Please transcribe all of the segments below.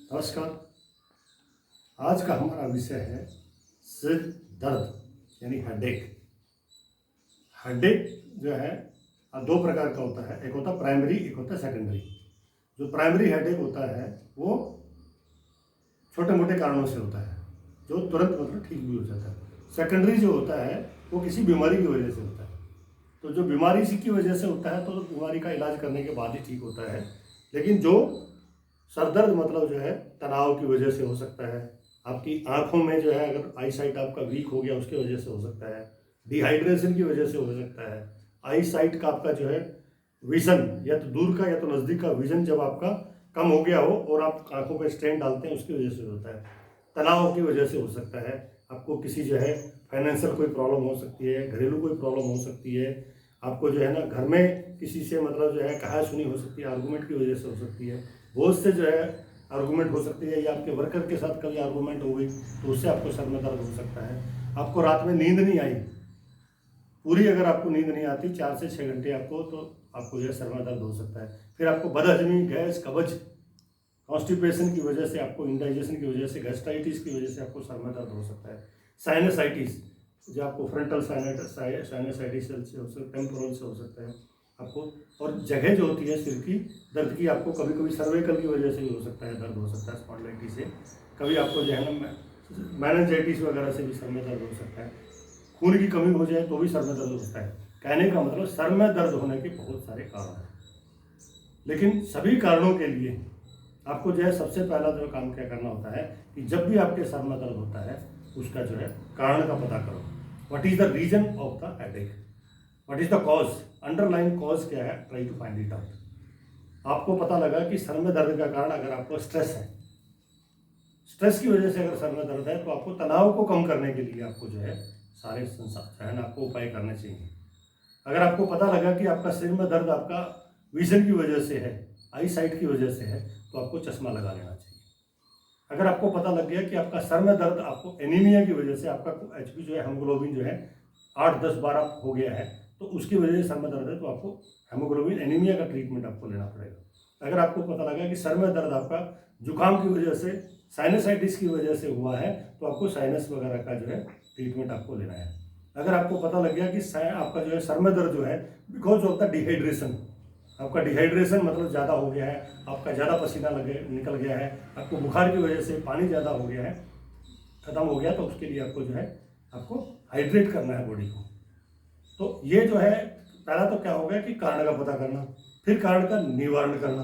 नमस्कार। आज का हमारा विषय है सिर दर्द यानी हेडेक। हेडेक जो है दो प्रकार का होता है, एक होता है प्राइमरी, एक होता है सेकेंडरी। जो प्राइमरी हेडेक होता है वो छोटे मोटे कारणों से होता है, जो तुरंत मतलब ठीक भी हो जाता है। सेकेंडरी जो होता है वो किसी बीमारी की वजह से होता है। तो जो बीमारी की वजह से होता है तो बीमारी का इलाज करने के बाद ही ठीक होता है। लेकिन जो सर दर्द मतलब जो है तनाव की वजह से हो सकता है, आपकी आंखों में जो है अगर आई साइट आपका वीक हो गया उसकी वजह से हो सकता है, डिहाइड्रेशन की वजह से हो सकता है, आई साइट का आपका जो है विजन या तो दूर का या तो नज़दीक का विजन जब आपका कम हो गया हो और आप आंखों पर स्ट्रेन डालते हैं उसकी वजह से होता है, तनाव की वजह से हो सकता है, आपको किसी जो है फाइनेंशियल कोई प्रॉब्लम हो सकती है, घरेलू कोई प्रॉब्लम हो सकती है, आपको जो है ना घर में किसी से मतलब जो है कहा सुनी हो सकती है, आर्गूमेंट की वजह से हो सकती है, बहुत से जो है आर्गूमेंट हो सकती है, या आपके वर्कर के साथ कभी आर्गूमेंट हो गई तो उससे आपको सर में दर्द हो सकता है। आपको रात में नींद नहीं आई पूरी, अगर आपको नींद नहीं आती 4 से 6 घंटे आपको, तो आपको जो है सर में दर्द हो सकता है। फिर आपको बदहजमी, गैस, कब्ज, कॉन्स्टिपेशन की वजह से, आपको इंडाइजेशन की वजह से, गैस्ट्राइटिस की वजह से आपको सर में दर्द हो सकता है। साइनसाइटिस, जो आपको फ्रंटल साइनसाइटिस से हो सकता है, टेम्पोरल से हो सकता है आपको। और जगह जो होती है सिर की दर्द की, आपको कभी कभी सर्वाइकल की वजह से भी हो सकता है, दर्द हो सकता है स्पॉन्डिलाइटिस से। कभी आपको जो है ना मेनिंजाइटिस वगैरह से भी सर में दर्द हो सकता है। खून की कमी हो जाए तो भी सर में दर्द हो सकता है। कहने का मतलब सर में दर्द होने के बहुत सारे कारण हैं, लेकिन सभी कारणों के लिए आपको जो है सबसे पहला जो काम क्या करना होता है कि जब भी आपके सर में दर्द होता है उसका जो है कारण का पता करो। What is the reason of the headache, what is the cause, underline cause क्या है, try to find it out. आपको पता लगा कि सर में दर्द का कारण अगर आपको स्ट्रेस है, स्ट्रेस की वजह से अगर सर में दर्द है तो आपको तनाव को कम करने के लिए आपको जो है सारे संसाधन आपको उपाय करने चाहिए। अगर आपको पता लगा कि आपका सिर में दर्द आपका विजन की वजह से है, आई साइट की वजह से है, तो आपको चश्मा लगा लेना चाहिए। अगर आपको पता लग गया कि आपका सर में दर्द आपको एनीमिया की वजह से, आपका एचपी जो है हेमोग्लोबिन जो है 8, 10, 12 हो गया है, तो उसकी वजह से सर में दर्द है, तो आपको हेमोग्लोबिन एनीमिया का ट्रीटमेंट आपको लेना पड़ेगा। अगर आपको पता लगा कि सर में दर्द आपका जुकाम की वजह से, साइनसाइटिस की वजह से हुआ है, तो आपको साइनस वगैरह का जो है ट्रीटमेंट आपको लेना है। अगर आपको पता लग गया कि आपका जो है सर में दर्द जो है बिकॉज ऑफ द डिहाइड्रेशन, आपका डिहाइड्रेशन मतलब ज़्यादा हो गया है, आपका ज़्यादा पसीना निकल गया है, आपको बुखार की वजह से पानी ज़्यादा हो गया है, ख़त्म हो गया, तो उसके लिए आपको जो है आपको हाइड्रेट करना है बॉडी को। तो ये जो है पहला तो क्या हो गया कि कारण का पता करना, फिर कारण का निवारण करना,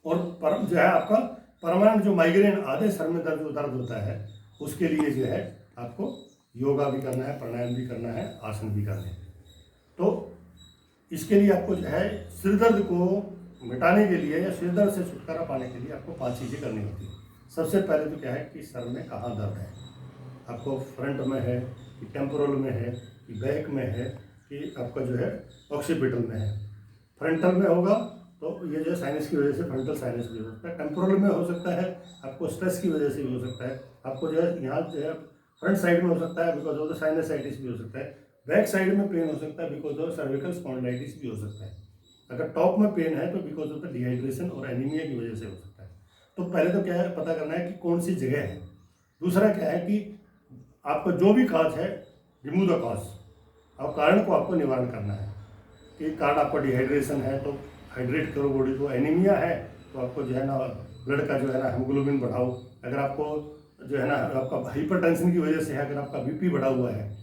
और जो है आपका परमानेंट जो माइग्रेन, आधे सर में दर्द जो दर्द होता है उसके लिए जो है आपको योगा भी करना है, प्राणायाम भी करना है, आसन भी करने हैं। तो इसके लिए आपको जो है सिर दर्द को मिटाने के लिए या सिर दर्द से छुटकारा पाने के लिए आपको 5 चीज़ें करनी होती है। सबसे पहले तो क्या है कि सर में कहाँ दर्द है, आपको फ्रंट में है कि टेम्पोरल में है कि बैक में है कि आपका जो है ऑक्सीपिटल में है। फ्रंटल में होगा तो ये जो साइनस की वजह से फ्रंटल साइनस भी हो सकता है, टेम्पोरल में हो सकता है आपको स्ट्रेस की वजह से भी हो सकता है, आपको जो है यहाँ जो है फ्रंट साइड में हो सकता है बिकॉज ऑफ द साइनसाइटिस भी हो सकता है, बैक साइड में पेन हो सकता है बिकॉज ऑफ सर्विकल स्पॉन्डिलाइटिस भी हो सकता है। अगर टॉप में पेन है तो बिकॉज ऑफ द डिहाइड्रेशन और एनीमिया की वजह से हो सकता है। तो पहले तो क्या है पता करना है कि कौन सी जगह है। दूसरा क्या है कि आपका जो भी काज है, रिमूव द कॉज, और कारण को आपको निवारण करना है। कि कारण आपको डिहाइड्रेशन है तो हाइड्रेट करो बॉडी को, एनीमिया है तो आपको जो है ना ब्लड का जो है ना हेमोग्लोबिन बढ़ाओ, अगर आपको जो है ना आपका हाइपरटेंशन की वजह से है, अगर आपका बीपी बढ़ा हुआ है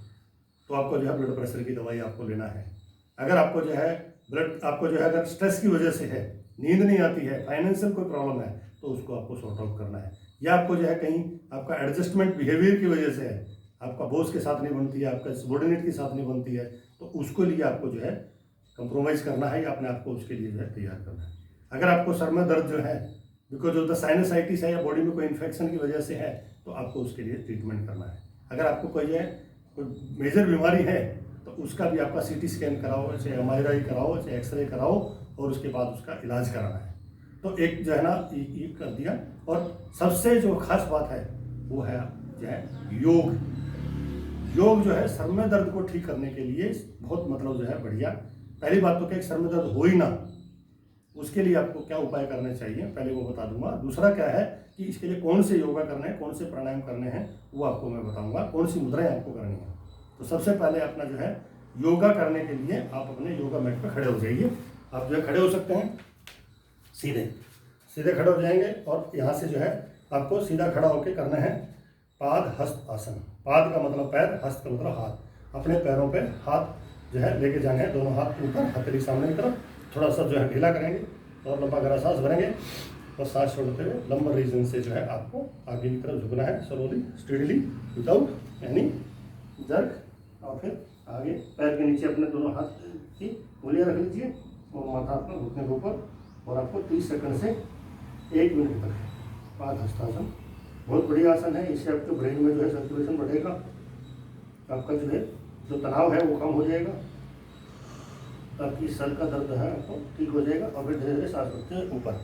तो आपको जो है ब्लड प्रेशर की दवाई आपको लेना है। अगर आपको जो है आपको जो है अगर स्ट्रेस की वजह से है, नींद नहीं आती है, फाइनेंशियल कोई प्रॉब्लम है, तो उसको आपको सॉर्ट आउट करना है। या आपको जो है कहीं आपका एडजस्टमेंट बिहेवियर की वजह से है, आपका बॉस के साथ नहीं बनती है, आपका सबॉर्डिनेट के साथ नहीं बनती है, तो उसके लिए आपको जो है कंप्रोमाइज़ करना है या अपने आप को उसके लिए जो है तैयार करना है। अगर आपको सर में दर्द जो है बिकॉज ऑफ द साइनसाइटिस है या बॉडी में कोई इन्फेक्शन की वजह से है, तो आपको उसके लिए ट्रीटमेंट करना है। अगर आपको कोई जो है कोई मेजर बीमारी है तो उसका भी आपका सीटी स्कैन कराओ, चाहे एमआरआई कराओ, चाहे एक्सरे कराओ, और उसके बाद उसका इलाज कराना है। तो एक जो है ना ये कर दिया। और सबसे जो खास बात है वो है जो है योग। योग जो है सर में दर्द को ठीक करने के लिए बहुत मतलब जो है बढ़िया। पहली बात तो क्या सर में दर्द हो ही ना, उसके लिए आपको क्या उपाय करने चाहिए पहले वो बता दूंगा। दूसरा क्या है कि इसके लिए कौन से योगा करने हैं, कौन से प्राणायाम करने हैं, वो आपको मैं बताऊंगा, कौन सी मुद्राएं आपको करनी है। तो सबसे पहले अपना जो है योगा करने के लिए आप अपने योगा मैट पर खड़े हो जाइए। आप जो है खड़े हो सकते हैं, सीधे सीधे खड़े हो जाएंगे और यहाँ से जो है आपको सीधा खड़ा होकर करना है पाद हस्त आसन। पाद का मतलब पैर, हस्त का मतलब हाथ। अपने पैरों पे हाथ जो है लेके जाने हैं, दोनों हाथ ऊपर, हथेली सामने की तरफ, थोड़ा सा जो है ढीला करेंगे और लंबा गहरा सांस भरेंगे और सांस छोड़ते हुए लंबर रीजन से जो है आपको आगे की तरफ झुकना है, स्लोली स्टेडली विदाउट यानी जर्क। और फिर आगे पैर के नीचे अपने दोनों हाथ की उंगलियां रख लीजिए और माथा अपना घुटने के ऊपर, और आपको 30 सेकंड से 1 मिनट तक पाद हस्तासन। बहुत बढ़िया आसन है, इससे आपके ब्रेन में जो है सर्कुलेशन बढ़ेगा, आपका जो है जो तनाव है वो कम हो जाएगा, आपकी सर का दर्द है आपको ठीक हो जाएगा। और फिर धीरे धीरे सांस रखते हैं ऊपर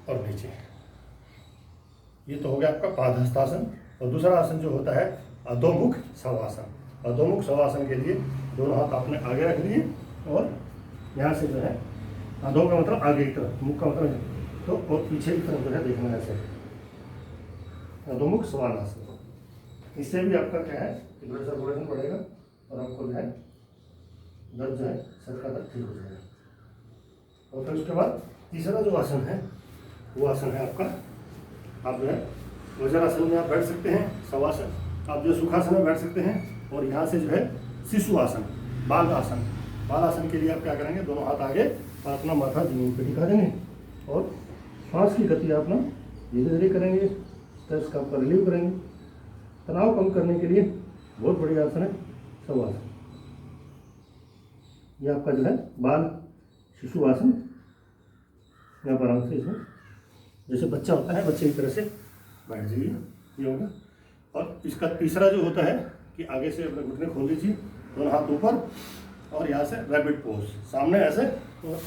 और नीचे। ये तो हो गया आपका पाद हस्तासन। और दूसरा आसन जो होता है अधोमुख शवासन। अधोमुख शवासन के लिए दोनों हाथ आपने आगे रख लिए और यहाँ से जो है अधो का मतलब आगे की तरफ, मुख का मतलब तो, और पीछे की तरफ जो है देखना है ऐसे, अधोमुख शवासन। इससे भी आपका क्या है कि ब्लड सर्कुलेशन बढ़ेगा और आपको जो है दर्द जो है सर का दर्द ठीक हो जाएगा। और फिर उसके बाद तीसरा जो आसन है वो आसन है आपका, आप जो है वज्रासन में आप बैठ सकते हैं, शवासन। आप जो सुखासन में बैठ सकते हैं। और यहाँ से जो है शिशु आसन, बाल आसन। बाल आसन के लिए आप क्या करेंगे, दोनों हाथ आगे और अपना माथा जमीन पर टिका देंगे और सांस की गति अपना धीरे धीरे करेंगे, स्ट्रेस का आपका रिलीव करेंगे। तनाव कम करने के लिए बहुत बढ़िया आसन है शवासन। ये आपका जो है बाल शिशु आसन। यहाँ पर आराम से इसमें जैसे बच्चा होता है बच्चे की तरह से बैठ जाइए, ये होगा। और इसका तीसरा जो होता है कि आगे से अपने घुटने खोल लीजिए, दोनों हाथ ऊपर और यहाँ से रैबिट पोज, सामने ऐसे और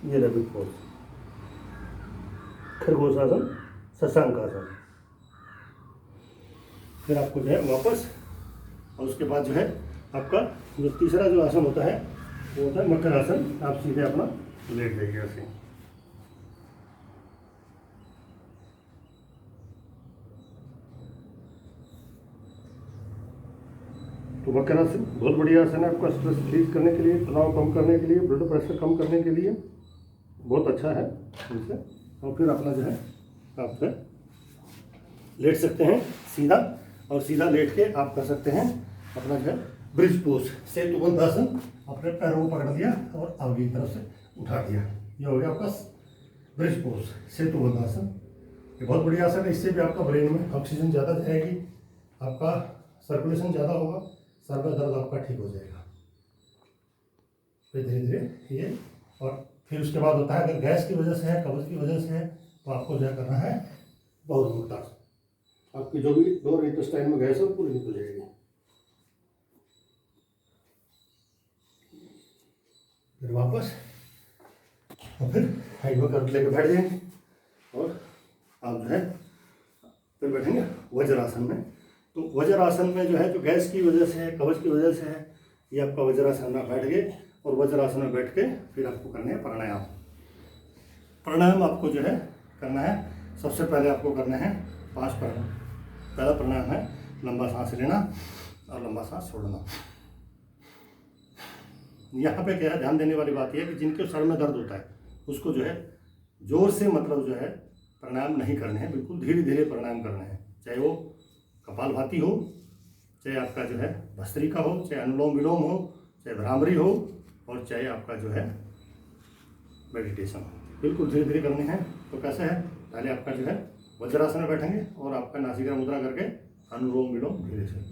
ये रैबिट पोज, खरगोश आसन, शशांक आसन। फिर आपको जो है वापस, और उसके बाद जो है आपका जो तीसरा जो आसन होता है वो होता है मकर आसन। आप सीधे अपना लेट जाइए ऐसे। तो मकर आसन बहुत बढ़िया आसन है, आपका स्ट्रेस रिलीज करने के लिए, तनाव कम करने के लिए, ब्लड प्रेशर कम करने के लिए बहुत अच्छा है इससे। और फिर अपना जो है आप जो है लेट सकते हैं सीधा, और सीधा लेट के आप कर सकते हैं अपना जो है ब्रिज पोज, सेतुबंध आसन। अपने पैरों को पकड़ लिया और आगे की तरफ से उठा दिया, ये हो गया आपका ब्रिज पोज, सेतुबंध आसन। ये बहुत बढ़िया आसन है, इससे भी आपका ब्रेन में ऑक्सीजन ज़्यादा जाएगी, आपका सर्कुलेशन ज़्यादा होगा, सर में दर्द आपका ठीक हो जाएगा। फिर धीरे धीरे ये, और फिर उसके बाद होता है अगर गैस की वजह से है, कब्ज की वजह से है, तो आपको क्या करना है बहुमुखतासन। आपकी जो भी लोअर इंटेस्टाइन में गैस है वो पूरी निकल जाएगी। फिर वापस और फिर हाइट में कर लेके बैठ जाएंगे और आप जो है फिर बैठेंगे वज्रासन में। तो वज्रासन में जो है जो गैस की वजह से है, कब्ज की वजह से है, ये आपका वज्रासन में बैठ गए। और वज्रासन में बैठ के फिर आपको करने हैं प्राणायाम। प्राणायाम आपको जो है करना है, सबसे पहले आपको करना है 5 प्राणायाम। पहला प्राणायाम है लंबा सांस लेना और लंबा सांस छोड़ना। यहाँ पे क्या है ध्यान देने वाली बात यह है कि जिनके सर में दर्द होता है उसको जो है जोर से मतलब जो है प्राणायाम नहीं करने हैं, बिल्कुल धीरे धीरे प्राणायाम करने हैं। चाहे वो कपालभाति हो, चाहे आपका जो है भस्त्रिका हो, चाहे अनुलोम विलोम हो, चाहे भ्रामरी हो, और चाहे आपका जो है मेडिटेशन हो, बिल्कुल धीरे धीरे करने हैं। तो कैसे है, पहले आपका जो है वज्रासन में बैठेंगे और आपका नासिका मुद्रा करके अनुलोम विलोम धीरे से,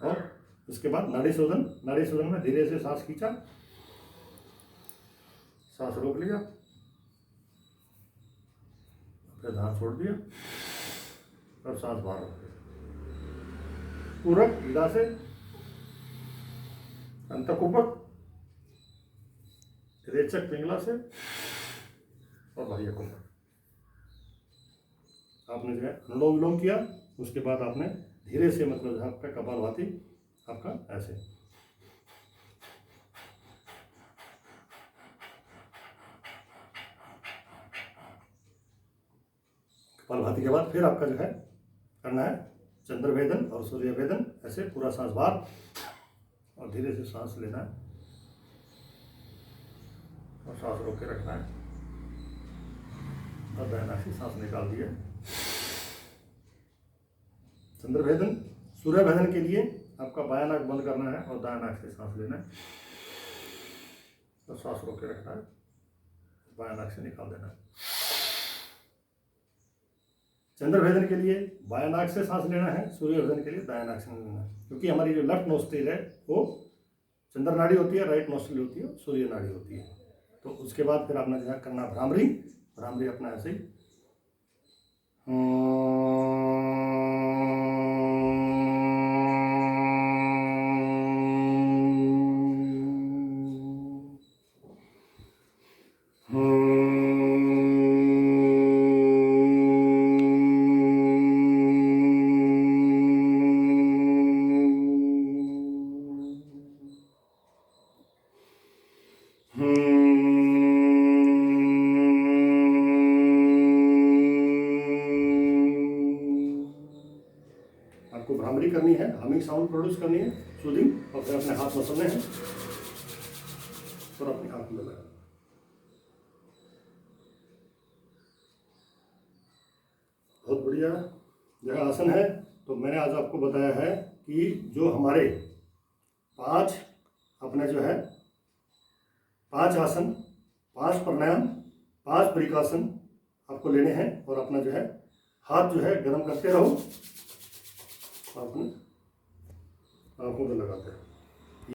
और उसके बाद नाड़ी शोधन। नाड़ी शोधन में धीरे से सांस खींचा, सांस रोक लिया, फिर ध्यान छोड़ दिया और सांस बाहर रख दिया। पूरक इधर से अंतकुपक, रेचक पिंगला से और बाह्य कुंभक। आपने जो है अनुलोम विलोम किया, उसके बाद आपने धीरे से मतलब जो है आपका कपालभाति आपका ऐसे, कपालभाति के बाद फिर आपका जो है करना है चंद्रभेदन और सूर्यभेदन। ऐसे पूरा सांस बाहर और धीरे से सांस लेना है और सांस रोक के रखना है और दाहिना से सांस निकाल दिया। चंद्रभेदन, सूर्यभेदन के लिए आपका बायां नाक बंद करना है और दायां नाक से सांस लेना है और सांस रोक के रखना है, बायां नाक से निकाल देना है। चंद्रभेदन के लिए बायां नाक से सांस लेना है, सूर्यभेदन के लिए दायां नाक से लेना है, क्योंकि हमारी जो लेफ्ट नोस्ट्रिल है वो चंद्र नाड़ी होती है, राइट नोस्ट्रिल होती है, सूर्य नाड़ी होती है। तो उसके बाद फिर आपने जो है करना भ्रामरी, भ्रामरी अपना ऐसे ही आपको भ्रामरी करनी है, हमिंग साउंड प्रोड्यूस करनी है, सूदिंग, और फिर अपने हाथ मसलने हैं और अपनी आंख में लगाना। बहुत बढ़िया यह आसन है। तो मैंने आज आपको बताया है कि जो हमारे 5 अपने जो है 5 आसन, 5 प्राणायाम, 5 परिकासन आपको लेने हैं और अपना जो है हाथ जो है गर्म करते रहो, अपने आंखों में लगाते हैं।